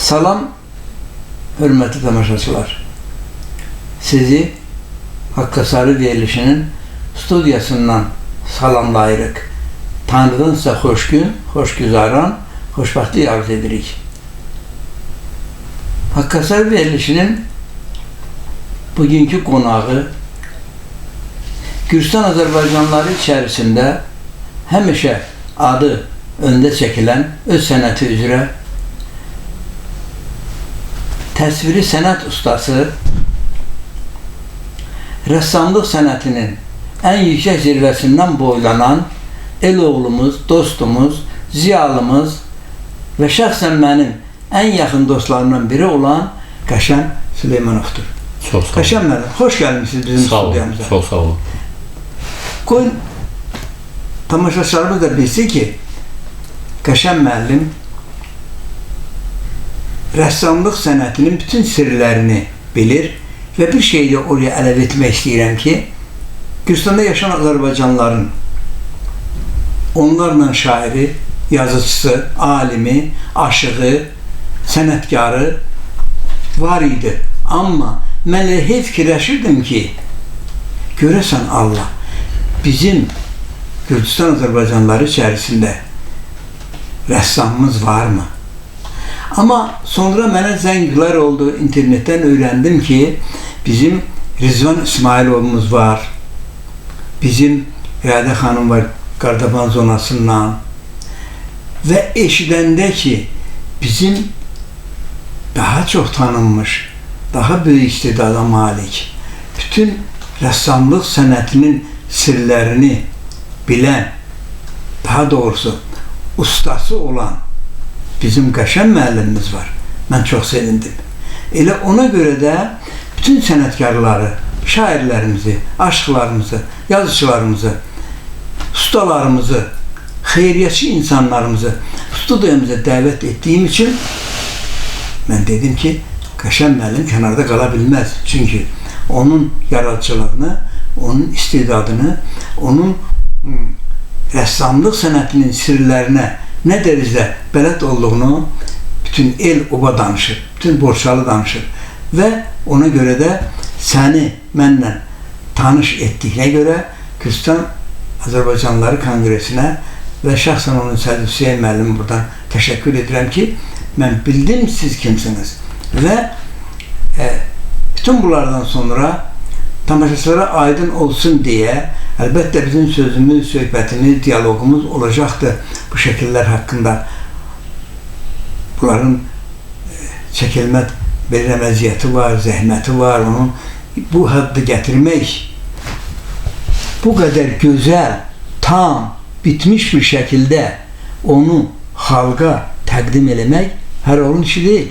Salam, hörmətli tamaşaçılar. Sizi Haqqasarı verilişinin studiyasından salamlayırıq. Tanrıdan sizə xoş gün, xoş güzaran, xoşbəxtlik arz edirik. Haqqasarı verilişinin bugünkü qonağı Gürcistan Azərbaycanları içərisində həmişə adı öndə çəkilən öz sənəti üzrə təsviri sənət ustası, rəssamlıq sənətinin ən yüksək zirvəsindən boylanan el oğlumuz, dostumuz, ziyalımız və şəxsən mənim ən yaxın dostlarımdan biri olan Qəşəm Süleymanovdur. Çox sağ olun. Qəşəm müəllim, xoş gəlmişsiniz bizim studiyamıza. Çox sağ olun. Qoyun, tamaşaçılarımız da bilsin ki, Qəşəm müəllim rəssamlıq sənətinin bütün sirlərini bilir və bir şeyi də oraya əlavə etmək istəyirəm ki, Gürcistanda yaşayan Azərbaycanlıların onlarla şairi, yazıcısı, alimi, aşığı, sənətkarı var idi. Amma mən elə fikirləşirdim ki, görəsən Allah bizim Gürcistan Azərbaycanları içərisində rəssamımız varmı? Amma sonra mənə zənglər oldu, internetdən öyrəndim ki, bizim Rizvan İsmailovumuz var, bizim Rədə xanım var Qardaban zonasından və eşidəndə ki, bizim daha çox tanınmış, daha böyük istedada malik, bütün rəssamlıq sənətinin sirlərini bilən, daha doğrusu ustası olan bizim Qəşəm müəllimimiz var. Mən çox sevindim. Elə ona görə də bütün sənətkarları, şairlərimizi, aşıqlarımızı, yazıçılarımızı, ustalarımızı, xeyriyyətçi insanlarımızı studiyamıza dəvət etdiyim üçün mən dedim ki, Qəşəm müəllim kənarda qala bilməz. Çünki onun yaradıcılığını, onun istedadını, onun rəssamlıq sənətinin sirlərinə nə dərəcədə bələd olduğunu bütün el oba danışır, bütün Borçalı danışır və ona görə də səni mənlə tanış etdiyinə görə Gürcistan Azərbaycanlıları Konqresinə və şəxsən onun sədri Hüseyin müəllimi buradan təşəkkür edirəm ki, mən bildim siz kimsiniz və bütün bunlardan sonra tamaşaçılara aydın olsun deyə əlbəttə bizim sözümüz, söhbətimiz, diyalogumuz olacaqdır bu şəkillər haqqında. Bunların çəkilmə bir əməziyyəti var, zəhməti var, onun bu haddı gətirmək, bu qədər gözəl, tam, bitmiş bir şəkildə onu xalqa təqdim eləmək hər olun işi deyil.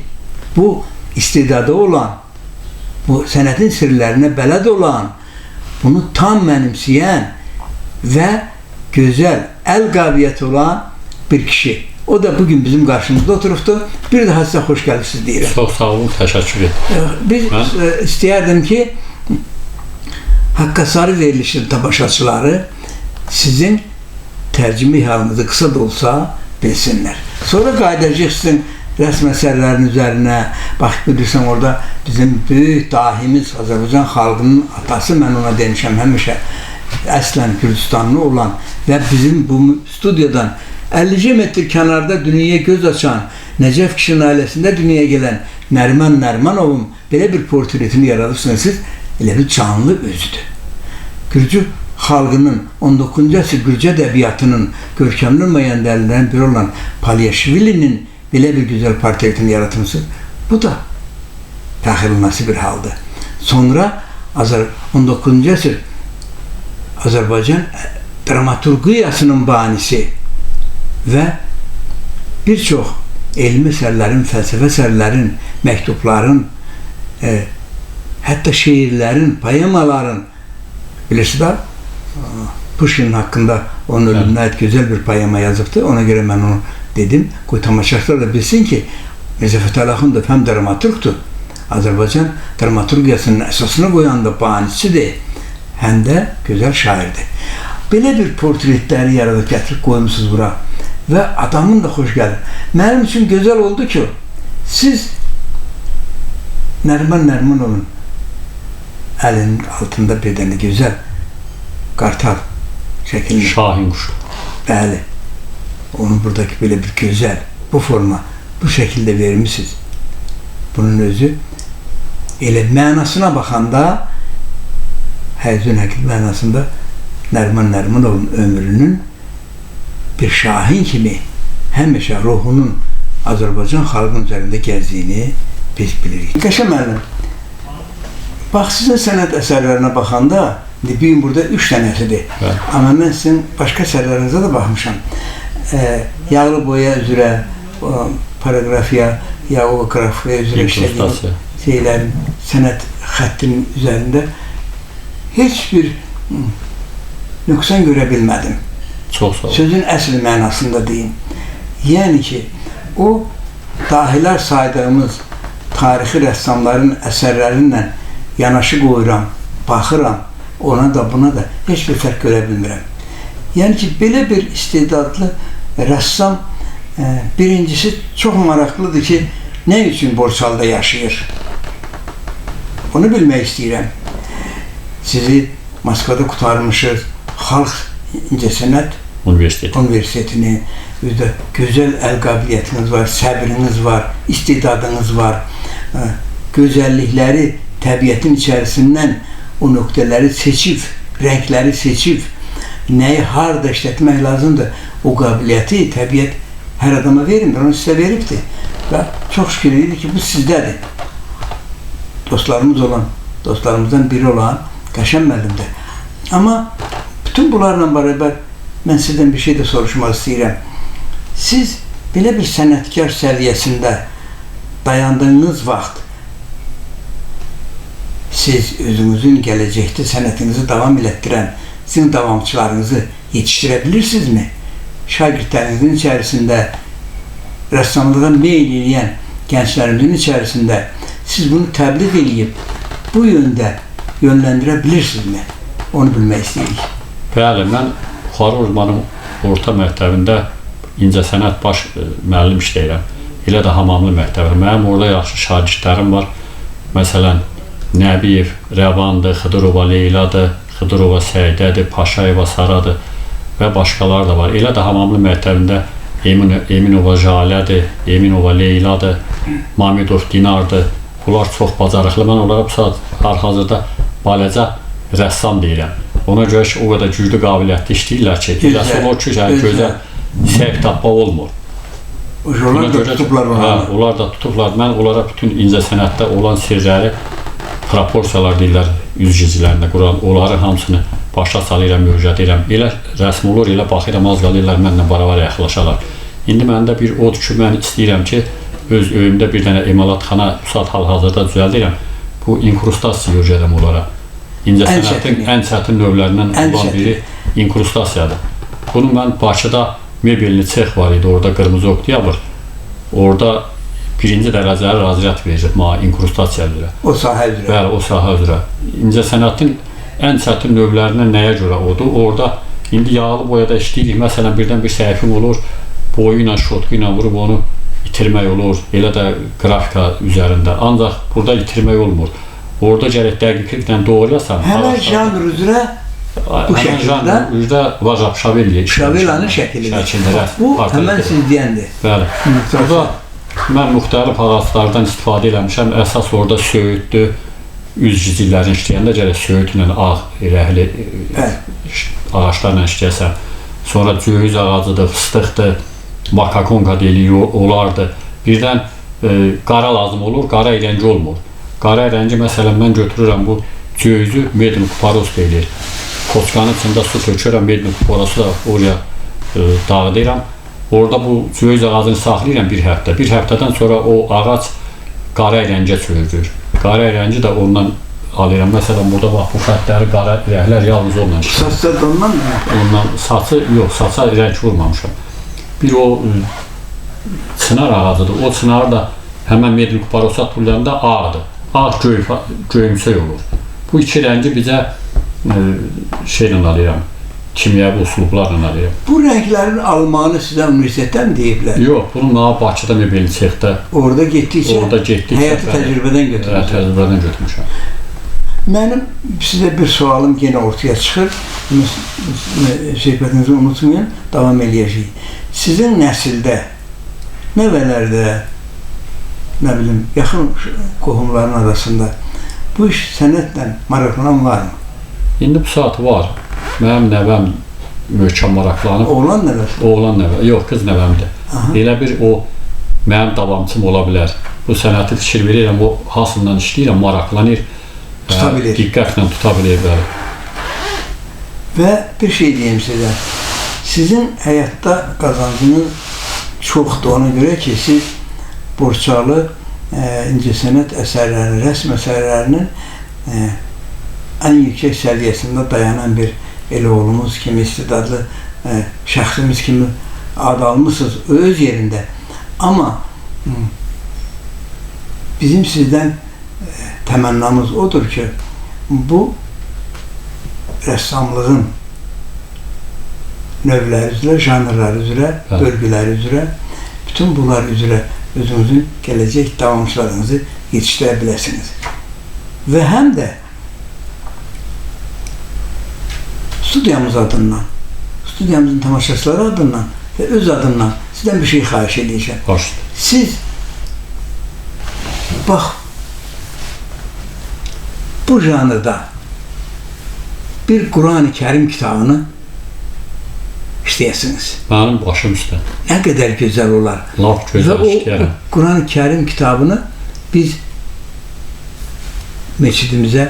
Bu istedadı olan, bu sənətin sirlərinə bələd olan, bunu tam mənimsəyən və gözəl, əl qabiliyyəti olan bir kişi. O da bugün bizim qarşımızda oturubdur. Bir daha sizə xoş gəlmişsiniz deyirəm. Çox sağ olun, təşəkkür edirəm. Biz istəyərdim ki, Haqqasarı verilişinin tamaşaçıları sizin tərcümə halınızı qısa da olsa bilsinlər. Sonra qayıdacaq sizin rəsm əsərlərinin üzərinə. Bax, bilirsən, orada bizim böyük dahimiz, Azərbaycan xalqının atası, mən ona demişəm həmişə, əslən Gürcistanlı olan və bizim bu studiyadan 50 metr kənarda dünyaya göz açan, Nəcəf kişinin ailəsində dünyaya gələn Nəriman Nərimanovun belə bir portretini yaradırsınız siz, elə bir canlı özüdür. Gürcü xalqının 19-cu əsr Gürcü ədəbiyyatının görkəmli nümayəndələrindən biri olan Palyaşvilinin belə bir gözəl portretini yaratmışsınız. Bu da təxir olunası bir haldır. Sonra 19-cu əsr Azərbaycan dramaturgiyasının banisi və bir çox elmi əsərlərin, fəlsəfə əsərlərin, məktubların, hətta şeirlərin, poemaların, bilirsiniz də, Puşkin haqqında onun ölümünə aid gözəl bir poema yazıbdır. Ona görə mən onu dedim. Qoy tamaşaçılar da bilsin ki, Mirzə Fətəli Axundov həm dramaturqdur, Azərbaycan dramaturgiyasının əsasını qoyan da banisidir, həm də gözəl şairdir. Belə bir portretləri yaradıb gətirib qoymuşsunuz bura və adamın da xoş gəlir. Mənim üçün gözəl oldu ki, Siz Nəriman olun. Əlinin altında bir dənə gözəl qartal şəklində. Şahin quşu. Bəli. Onun buradakı belə bir gözəl, bu forma, bu şəkildə vermişsiniz. Bunun özü elə mənasına baxanda, həqiqin mənasında Nəriman olun ömrünün bir şahin kimi həmişə ruhunun Azərbaycan xalqının üzərində gəzdiyini biz bilirik. Qəşəm müəllim, bax sizin sənət əsərlərinə baxanda, bir gün burada 3 dənəsidir. Amma mən sizin başqa əsərlərinizə də baxmışam. Yağlı boya üzrə, paragrafiya, yağografiya üzrə işlədiyim şeylərin, sənət xəttinin üzərində heç bir nöqsan görə bilmədim. Çox sağ olun. Sözün əsl mənasında deyim. Yəni ki, o dahilər saydığımız tarixi rəssamların əsərlərinlə yanaşı qoyuram, baxıram, ona da buna da heç bir fərq görə bilmirəm. Yəni ki, belə bir istedadlı rəssam birincisi çox maraqlıdır ki, nə üçün Borçalıda yaşayır? Bunu bilmək istəyirəm. Sizi Moskvada qutarmışız, Xalq İncəsənət Universitetini, özdə gözəl əl qabiliyyətiniz var, səbriniz var, istedadınız var, gözəllikləri təbiətin içərisindən o nöqtələri seçib, rəngləri seçib, nəyi harada işlətmək lazımdır, o qabiliyyəti təbiət hər adama verimdir, onu sizə veribdir və çox şükür edir ki, bu sizdədir. Dostlarımızdan biri olan Qəşəm müəllimdir. Amma bütün bunlarla bərabər mən sizdən bir şey də soruşmaq istəyirəm. Siz belə bir sənətkar səviyyəsində dayandığınız vaxt siz özünüzün gələcəkdə sənətinizi davam elətdirən sizin davamçılarınızı yetişdirə bilirsinizmi? Şagirdlərinizin içərisində, rəssamlığa meyl edən gənclərimizin içərisində siz bunu təbliğ edib, bu yöndə yönləndirə bilirsinizmi? Onu bilmək istəyirik. Bəli, mən Buxara Uzmanın orta məktəbində incəsənət baş müəllim işləyirəm. Elə də hamamlı məktəbim. Mənim orada yaxşı şagirdlərim var. Məsələn, Nəbiyev, Rəvandır, Xıdırova Leyladır, Xıdırova Səidədir, Paşayeva Saradır və başqaları da var. Elə də hamamlı məktəbində Eminova Jalədir, Eminova Leyladır, Mamidov Dinardır. Bunlar çox bacarıqlı. Mən onlara hal-hazırda baləcə rəssam deyirəm. Ona görə ki, o qədər güclü qabiliyyətli işləyirlər ki, eləsi olur ki, gözəl səhv tapma olmur. Onlar da tutublar onu. Onlar da tutublar. Mən onlara bütün incəsənətdə olan sirləri, proporsiyalar deyirlər, yüz gizlərində quran, onları hamısını başa salıram, mövcud edirəm. Elə rəsm olur, elə baxıram, az qalırlar, mənlə baravar yaxlaşarlar. İndi məndə bir odur ki, mən istəyirəm ki, öz öyümdə bir dənə emalatxana saat hal-hazırda düzəldirəm. Bu inkrustasiya görəcəm onlara. İncəsənətin ən çətin növlərindən olan biri inkrustasiyadır. Bunu mən Bakıda mebelli sex var idi, orada Qırmızı Oktyabr. Orada birinci dərəcəli razıriyyət verir inkrustasiya üzrə. O sahə üzrə. Bəli, o sahə üzrə. İncəsənətin ən çətin növlərindən nəyə görə odur? Orada indi yağlı boyada işləyirik. Məsələn, birdən bir səhifim olur, boyu ilə, şotku ilə vurub onu itirmək olur. Elə də qrafika üzərində. Ancaq burada itirmək olmur. Orada gərək dəqiqliklə doğruyasan. Həmən janr üzrə bu şəkildə üzrə Vajab Şavelya Şavelyanın şəkilidir. Bu həmən siz deyəndir. Bəli. Burada mən müxtəlif ağaclardan istifadə eləmişəm. Əsas orada söyüddür. Üz gizillərini işləyəndə gərək söyüdlə ağ rəhli ağaçlarla işləyəsən. Sonra cöyüz ağacıdır, fıstıqdır, makakonka deyilir, olardır. Birdən qara lazım olur, qara rəngi olmur. Qara rəngi, məsələn, mən götürürəm bu cöyüzü, medin kuparos deyilir. Koçkanın içində su tökürəm, medin kuparosu da oraya dağıdıram. Orada bu cöyüz ağacını saxlayıram bir həftə. Bir həftədən sonra o ağac qara rəngə çövürür. Qara rəngi də ondan alıram. Məsələn, burada bax, bu xətləri qara rəhlər yalnız ondan işləyir. Saçsa da ondan mı? Ondan, saçı yox, saça rəng vurmamışam. Bir o çınar ağacıdır. O çınarı da həmən medin kuparosa tullarında ağdır. Ağ göyümsək olur. Bu iki rəngi bizə şeylə alıram. kimyəvi üslublarla eləyirəm. Bu rənglərin almanı sizə universitetdən deyiblər. Yox, bunu mənə Bakıda mebel sexdə Orada getdikcə həyatı təcrübədən götürmüşəm. Təcrübədən götürmüşəm. Mənim sizə bir sualım yenə ortaya çıxır. Söhbətinizi unutmayın, davam eləyəcəyik. Sizin nəsildə, nəvələrdə, nə bilim, yaxın qohumların arasında bu iş sənətlə maraqlanan varmı? İndi bu saat var. Mənim nəvəm möhkəm maraqlanıb. Oğlan nəvəsi? Oğlan nəvə, yox, qız nəvəmdir. Elə bir o mənim davamçım ola bilər. Bu sənəti fikir verirəm, o hasından işləyirəm, maraqlanır. Tuta bilir. Diqqətlə tuta bilir. Və bir şey deyim sizə. Sizin həyatda qazancınız çoxdur ona görə ki, siz Borçalı incəsənət əsərlərinin, rəsm əsərlərinin ən yüksək səviyyəsində dayanan bir elə oğlumuz kimi, istedadlı şəxsimiz kimi ad almışsınız öz yerində. Amma bizim sizdən təmənnamız odur ki, bu rəssamlığın növləri üzrə, janrları üzrə, bölgüləri üzrə, bütün bunlar üzrə özünüzün gələcək davamçılarınızı yetişdirə biləsiniz. Və həm də studiyamız adından, studiyamızın tamaşaçıları adından və öz adından sizdən bir şey xahiş edəcəm. Siz bax, bu janrda bir Quran-ı Kərim kitabını işləyəsiniz. Mənim başım üstə. Nə qədər gözəl olar. Laf gözəl işləyərəm. Və o Quran-ı Kərim kitabını biz meçidimizə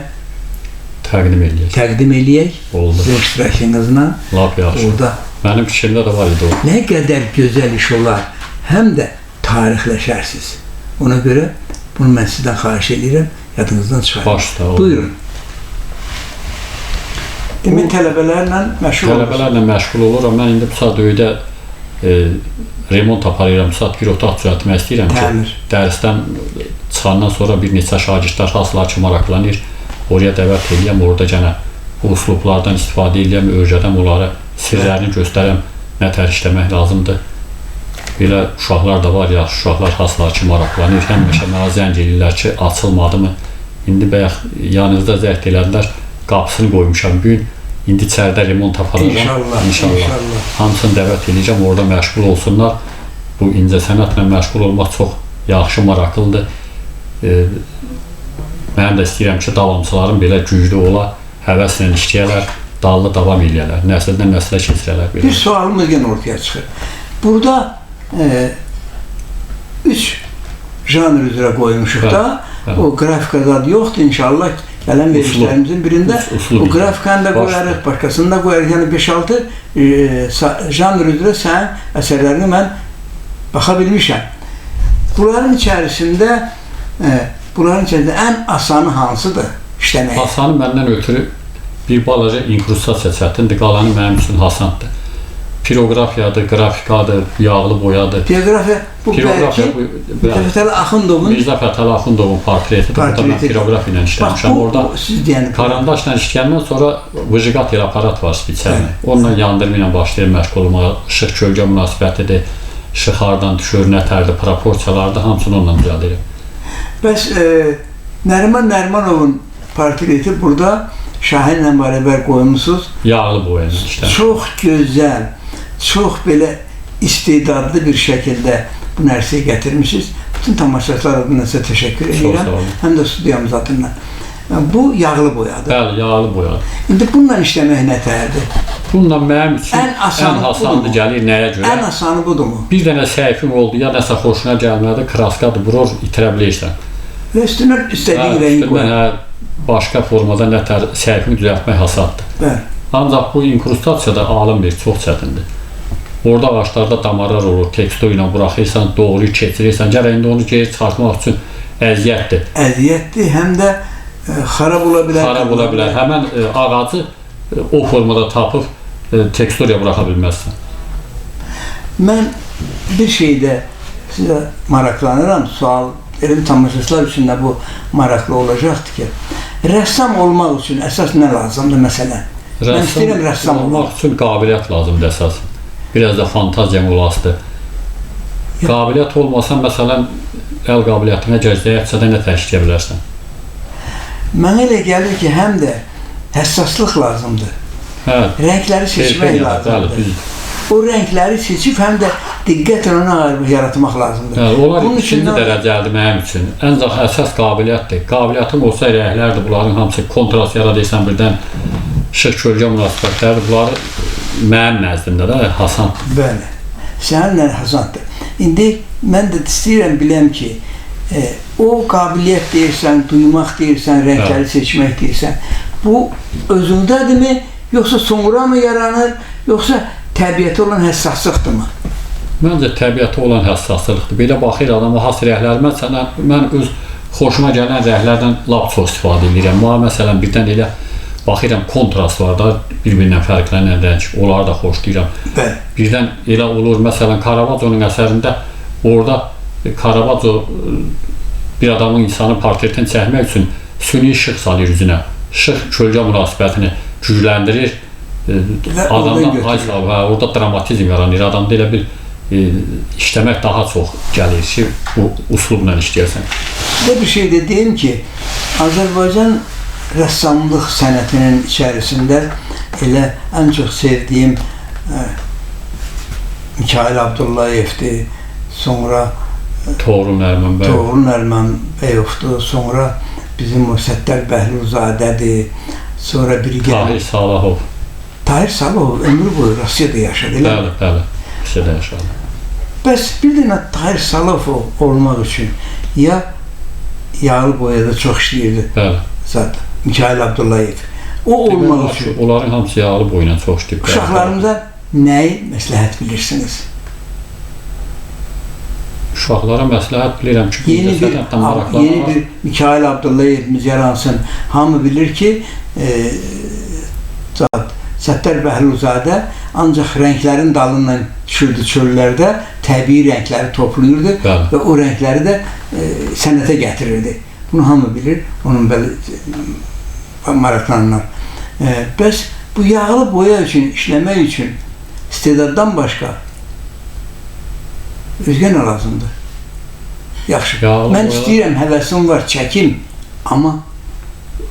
təqdim eləyək. Oldu. Sizin iştirakınızla. Laf yaxşı. Orada. Mənim fikrimdə də var idi o. Nə qədər gözəl iş olar. Həm də tarixləşərsiniz. Ona görə bunu mən sizdən xahiş edirəm. Yadınızdan çıxarın. Başda. Buyurun. Demək tələbələrlə məşğul olursunuz. Tələbələrlə məşğul oluram. Mən indi bu saat öydə remont aparıram. Bu saat bir otaq düzəltmək istəyirəm ki, dərsdən çıxandan sonra bir neçə şagirdlər hansılar ki maraqlanır. Oraya dəvət edəyəm, orada gənə bu üslublardan istifadə edəyəm, öyrədəm onları, sirlərini göstərəm, nə tər işləmək lazımdır. Belə uşaqlar da var, yaxşı uşaqlar hansılar ki maraqlanır. Həmişə mənə zəng edirlər ki, açılmadı mı? İndi bəyək yanınızda zəht elədilər, qapısını qoymuşam gün. İndi içəridə remont aparacam. İnşallah. Hamısını dəvət edəcəm, orada məşğul olsunlar. Bu incəsənətlə məşğul olmaq çox yaxşı, maraqlıdır. Mən də istəyirəm ki, davamçılarım belə güclü ola, həvəslə işləyərlər, dallı davam eləyərlər, nəsildən nəsilə keçirərlər. Bir sualımız yenə ortaya çıxır. Burada 3 janr üzrə qoymuşuq da, o qrafikada yoxdur inşallah. Gələn verişlərimizin birində o grafikanı da qoyarıq, başqasını da qoyarıq. Yəni 5-6 janr üzrə sənin əsərlərini mən baxa bilmişəm. Bunların içərisində ən asanı hansıdır işləməyə? Asanı məndən ötürü bir balaca inkrustasiya çətindir, qalanı mənim üçün asandır. Pirografiyadır, qrafikadır, yağlı boyadır. Pirografiya bu bəlkə Mirzə Fətəli Axundovun Mirzə Fətəli Axundovun portretidir. Burada mən pirografiya ilə işləmişəm. Orada karandaşla işləyəndən sonra vıjiqat elə aparat var spesialni. Onunla yandırma ilə başlayır məşğul olmağa. İşıq kölgə münasibətidir, işıq hardan düşür, nə tərdir, proporsiyalardır, hamısını onunla düzəldirəm. Bəs Nəriman Nərimanovun portreti burada Şahinlə bərabər qoymusunuz. Yağlı boyayla işləmişəm. Çox gözəl, çox belə istedadlı bir şəkildə bu nərsəyi gətirmişsiniz. Bütün tamaşaçılar adına sizə təşəkkür edirəm. Həm də studiyamız adından. Bu yağlı boyadır. Bəli, yağlı boyadır. İndi bununla işləmək nə təhərdir? Bununla mənim üçün ən asandır gəlir, nəyə görə? Ən asanı budurmu? Bir dənə səhifim oldu, ya nəsə xoşuna gəlmədi, kraskadır, vurur, itirə bilirsən. Və üstünə istədiyin rəngi qoyur. Başqa formada nə tər səhifini düzəltmək hasaddır. Ancaq bu inkrustasiyada alım bir, çox çətindir. Orada ağaçlarda damarlar olur, teksto ilə buraxırsan, doğruyu keçirirsən, gərək indi onu geri çıxartmaq üçün əziyyətdir. Əziyyətdir, həm də xarab ola bilər. Xarab ola bilər. Həmən ağacı o formada tapıb teksturya buraxa bilməzsən. Mən bir şeydə sizə maraqlanıram, sual verim, tamaşaçılar üçün də bu maraqlı olacaqdır ki, rəssam olmaq üçün əsas nə lazımdır məsələn? Mən istəyirəm rəssam olmaq üçün qabiliyyət lazımdır əsas. Biraz da fantaziya mülasibdir. Qabiliyyət olmasa, məsələn, əl qabiliyyətinə gəzəyətsə də nə təşkil bilərsən? Mənə elə gəlir ki, həm də həssaslıq lazımdır. Hə. Rəngləri seçmək lazımdır. O rəngləri seçib həm də diqqətlə ona ayırıb yaratmaq lazımdır. Hə, onlar ikinci dərəcəlidir mənim üçün. Ancaq əsas qabiliyyətdir. Qabiliyyətim olsa rənglərdir, bunların hamısı kontrast yaradırsan birdən işıq kölgə münasibətləri, bunları mənim nəzdimdə də Hasan. Bəli, səninlə Hasandır. İndi mən də istəyirəm biləm ki, o qabiliyyət deyirsən, duymaq deyirsən, rəngləri seçmək deyirsən, bu özündədirmi, yoxsa sonra mı yaranır, yoxsa təbiəti olan həssaslıqdırmı? Məncə təbiəti olan həssaslıqdır. Belə baxır adama has rənglər. Mən öz xoşuma gələn rənglərdən lap çox istifadə edirəm. Məsələn, birdən elə baxıram, kontrast var da, bir-birindən fərqlənən rəng. Onları da xoşlayıram. Bəli. Birdən elə olur, məsələn, Karavadzonun əsərində orada Karavadzo bir adamın insanın portretini çəkmək üçün süni işıq salır üzünə. Işıq kölgə münasibətini gücləndirir. Adamda orada dramatizm yaranır. Adamda elə bir işləmək daha çox gəlir ki, bu uslubla işləyərsən. Bir şey də deyim ki, Azərbaycan rəssamlıq sənətinin içərisində elə ən çox sevdiyim Mikayıl Abdullayevdir, sonra Toğrul Nərman Bəyovdur, sonra bizim o Səttər Bəhlulzadədir, sonra Tahir Salahov. Tahir Salahov ömrü boyu Rusiyada yaşadı. Bəli, Rusiyada yaşadı. Bəs bir dənə Tahir Salahov olmaq üçün ya yağlı boyada çox işləyirdi. Bəli. Zaten Mikayıl Abdullayev. O olmaq üçün. Onların hamısı yağlı boyla çox işləyib. Uşaqlarımıza nəyi məsləhət bilirsiniz? Uşaqlara məsləhət bilirəm ki, yeni bir Mikayıl Abdullayevimiz yaransın. Hamı bilir ki, Səttər Bəhlulzadə ancaq rənglərin dalından düşürdü çöllərdə, təbii rəngləri toplayırdı və o rəngləri də sənətə gətirirdi. Bunu hamı bilir, onun maraqlanırlar. Bəs bu yağlı boya üçün, işləmək üçün istedaddan başqa özgə nə lazımdır? Yaxşı, mən istəyirəm, həvəsim var, çəkim, amma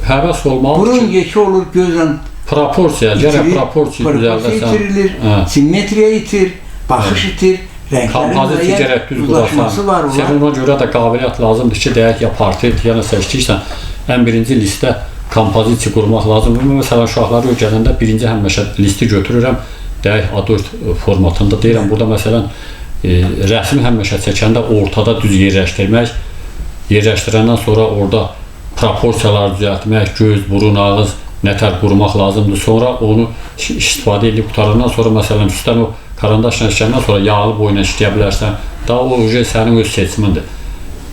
həvəs olmalı burun yekə olur, gözlə proporsiya, gərək proporsiya düzəldəsən. İtirilir, simmetriya itir, baxış itir, rənglərin müəyyən uzlaşması var. Sən ona görə də qabiliyyət lazımdır ki, deyək ya portret, ya nəsə işləyirsən, ən birinci listə kompozisiya qurmaq lazımdır. Məsələn, uşaqları öyrədəndə birinci həmişə listi götürürəm, deyək A4 formatında deyirəm. Burada məsələn, rəsmi həmişə çəkəndə ortada düz yerləşdirmək, yerləşdirəndən sonra orada proporsiyaları düzəltmək, göz, burun, ağız, nətər qurmaq lazımdır. Sonra onu istifadə edib qutarandan sonra, məsələn, üstdən o karandaşla işləyəndən sonra yağlı boyla işləyə bilərsən. Daha o sənin öz seçimindir.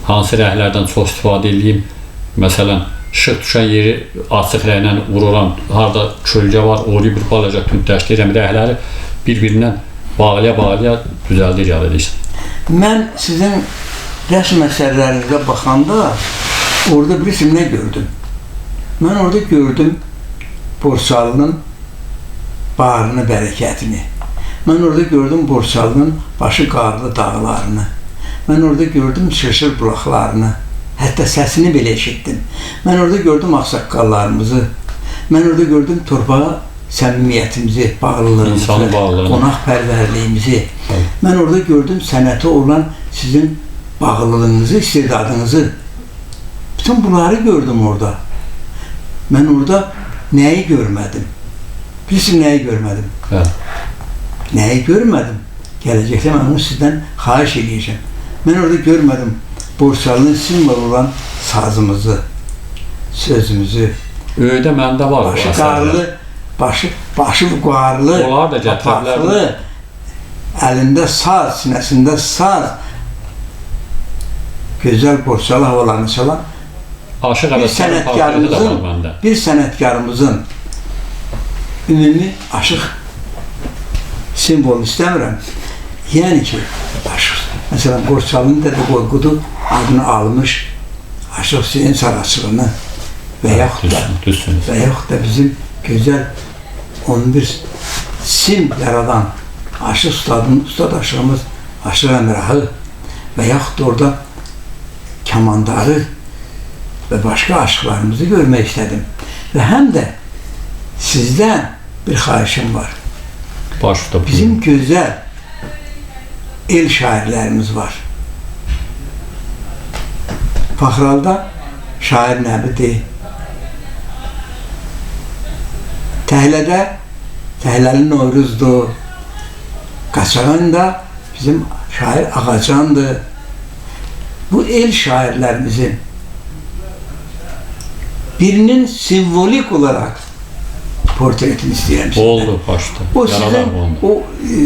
Hansı rənglərdən çox istifadə edeyim? Məsələn, işıq düşən yeri açıq rənglə vururam, harada kölgə var, onu bir balaca tündləşdirirəm, rəngləri bir-birindən bağlaya düzəldir yaradırsan. Mən sizin rəsm əsərlərinizə baxanda orada bilirsiniz nə gördüm? Mən orada gördüm Borsalının bağrını, bərəkətini. Mən orada gördüm Borsalının başı qarlı dağlarını. Mən orada gördüm şırşır bulaqlarını. Hətta səsini belə eşitdim. Mən orada gördüm ağsaqqallarımızı. Mən orada gördüm torpağa səmimiyyətimizi, bağlılığımızı, qonaqpərvərliyimizi. Mən orada gördüm sənətə olan sizin bağlılığınızı, istedadınızı. Bütün bunları gördüm orada. Mən orada nəyi görmədim? Bilirsiniz nəyi görmədim? Nəyi görmədim? Gələcəkdə mən onu sizdən xahiş edəcəm. Mən orada görmədim Borsalının simvol olan sazımızı, sözümüzü. Öydə məndə var. Başı qarlı, başı qarlı, papaqlı, əlində saz, sinəsində saz, gözəl Borsal havalarını çalan bir sənətkarımızın ümumi aşıq simvol istəmirəm. Yəni ki, məsələn, Borsalının Dədə Qorqudu adını almış Aşıq Hüseyin Saraçılığını və yaxud da bizim gözəl 11 sim yaradan Aşıq Ustad Aşığımız Aşıq Əmrağı və yaxud da orada kamandarı və başqa aşıqlarımızı görmək istədim. Və həm də sizdən bir xahişim var. Başda Bizim gözəl el şairlərimiz var. Faxralda şair Nəbidir. Təhlədə Təhləli Novruzdur. Qaçağanda bizim şair Ağacandır. Bu el şairlərimizin birinin simvolik olarak portretini istəyirəm sizdən. oldu başda. O sizin o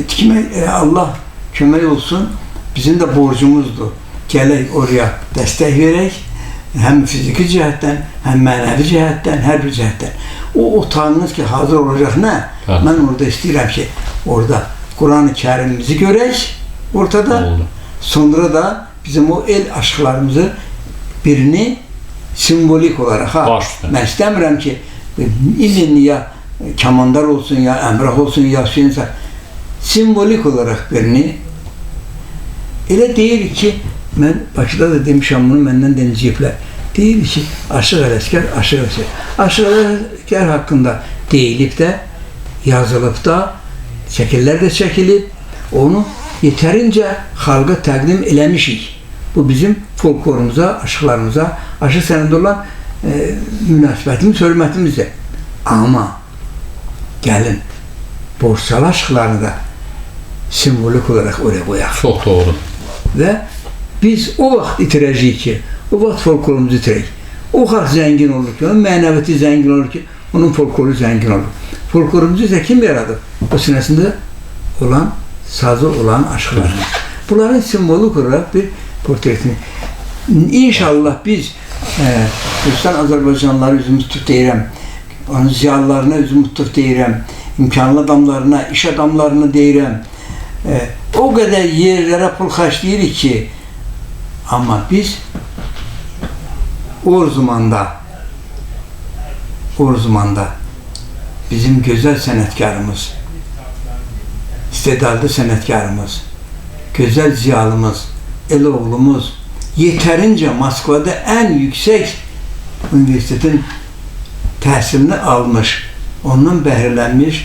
tikmək, Allah kömək olsun, bizim də borcumuzdur. Gələk oraya dəstək verək, həm fiziki cəhətdən, həm mənəvi cəhətdən, hər bir cəhətdən. O otağınız ki, hazır olacaq nə? Hə. Mən orada istəyirəm ki, orada Quran-ı Kərimimizi görək ortada. Oldu. Sonra da bizim o el aşıqlarımızı birini simvolik olarak mən istəmirəm ki, ilin ya kamandar olsun, ya Əmrah olsun, ya Hüseyin, simvolik olarak birini elə deyir ki, mən Bakıda da demişəm bunu, məndən denəcəklər. Deyir ki, Aşıq Ələsgər, Aşıq Ələsgər. Aşıq Ələsgər haqqında deyilib də, yazılıb da, şəkillər də çəkilib, onu yetərincə xalqa təqdim eləmişik. Bu bizim folklorumuza, aşıqlarımıza, aşıq sənədə olan münasibətimiz, hörmətimizdir. Amma gəlin, borçalı aşıqlarını da simvolik olarak oraya qoyaq. Çox doğru. Və biz o vaxt itirəcəyik ki, o vaxt folklorumuzu itirək. O vaxt zəngin olur ki, onun mənəviyyəti zəngin olur ki, onun folkloru zəngin olur. Folklorumuzu isə kim yaradır? O sinəsində olan, sazı olan aşıqlarımız. Bunların simvolik olarak bir portretini. İnşallah biz Gürcistan Azərbaycanlıları üzümü tutub deyirəm, onun ziyalılarına üzümü tutub deyirəm, imkanlı adamlarına, iş adamlarına deyirəm. O qədər yerlərə pul xərcləyirik ki, amma biz Orzumanda bizim gözəl sənətkarımız, istedadlı sənətkarımız, gözəl ziyalımız, el oğlumuz yetərincə Moskvada ən yüksək universitetin təhsilini almış, ondan bəhrələnmiş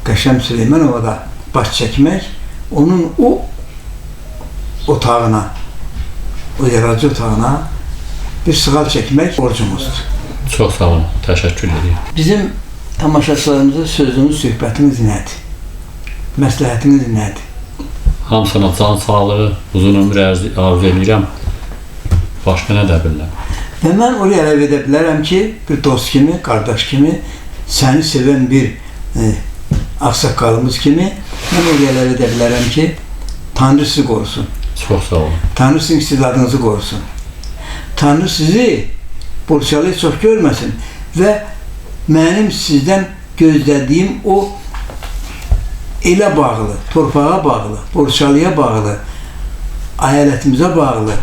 Qəşəm Süleymanova da baş çəkmək, onun o otağına, o yaradıcı otağına bir sığal çəkmək borcumuzdur. Çox sağ olun, təşəkkür edirəm. Bizim tamaşaçılarımıza sözünüz, söhbətiniz nədir? Məsləhətiniz nədir? Hamısına can sağlığı, uzun ömür arzu edirəm. Başqa nə də bilirəm. Və mən oraya əlavə edə bilərəm ki, bir dost kimi, qardaş kimi, səni sevən bir ağsaqqalımız kimi, mən oraya əlavə edə bilərəm ki, Tanrı sizi qorusun. Çox sağ olun. Tanrı sizin istedadınızı qorusun. Tanrı sizi borçalıya çox görməsin və mənim sizdən gözlədiyim o elə bağlı, torpağa bağlı, borçalıya bağlı, alətimizə bağlı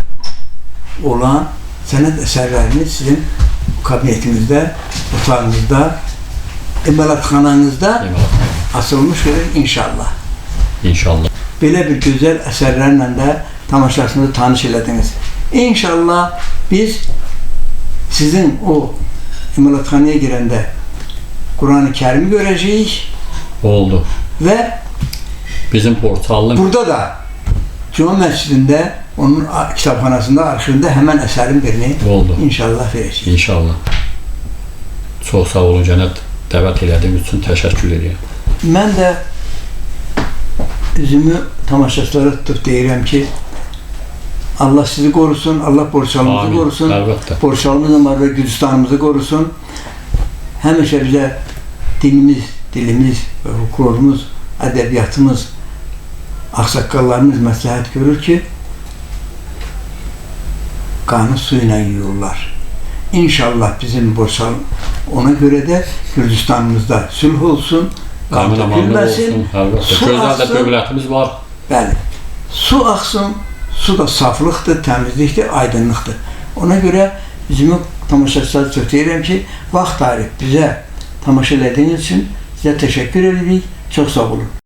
olan sənət əsərlərini sizin kabinetinizdə, otağınızda, emalatxananızda asılmış görür inşallah. İnşallah. Belə bir gözəl əsərlərlə də tamaşaçınızı tanış elədiniz. İnşallah biz sizin o emalatxanaya girəndə Quran-ı Kərimi görəcəyik. Oldu. Və bizim portalın burada da Cuma məscidində, onun kitabxanasında, arxivində həmən əsərin birini oldu. İnşallah verəcəyik. İnşallah. Çox sağ olun, Cənət. Dəvət elədiyiniz üçün təşəkkür edirəm. Mən də üzümü tamaşaçılara tutub deyirəm ki, Allah sizi qorusun, Allah borçalımızı qorusun, borçalımızın var və Gürcistanımızı qorusun. Həmişə bizə dilimiz və folklorumuz, ədəbiyyatımız, ağsaqqallarımız məsləhət görür ki, qanı su ilə yuyurlar. İnşallah bizim borçal, ona görə də Gürcistanımızda sülh olsun, qan tökülməsin, gözəl də dövlətimiz var. Bəli, su axsın, su da saflıqdır, təmizlikdir, aydınlıqdır. Ona görə bizim tamaşaçıları çox deyirəm ki, vaxt tarif bizə tamaşa elədiyiniz üçün Sizə təşəkkür edirik. Çox sağ olun.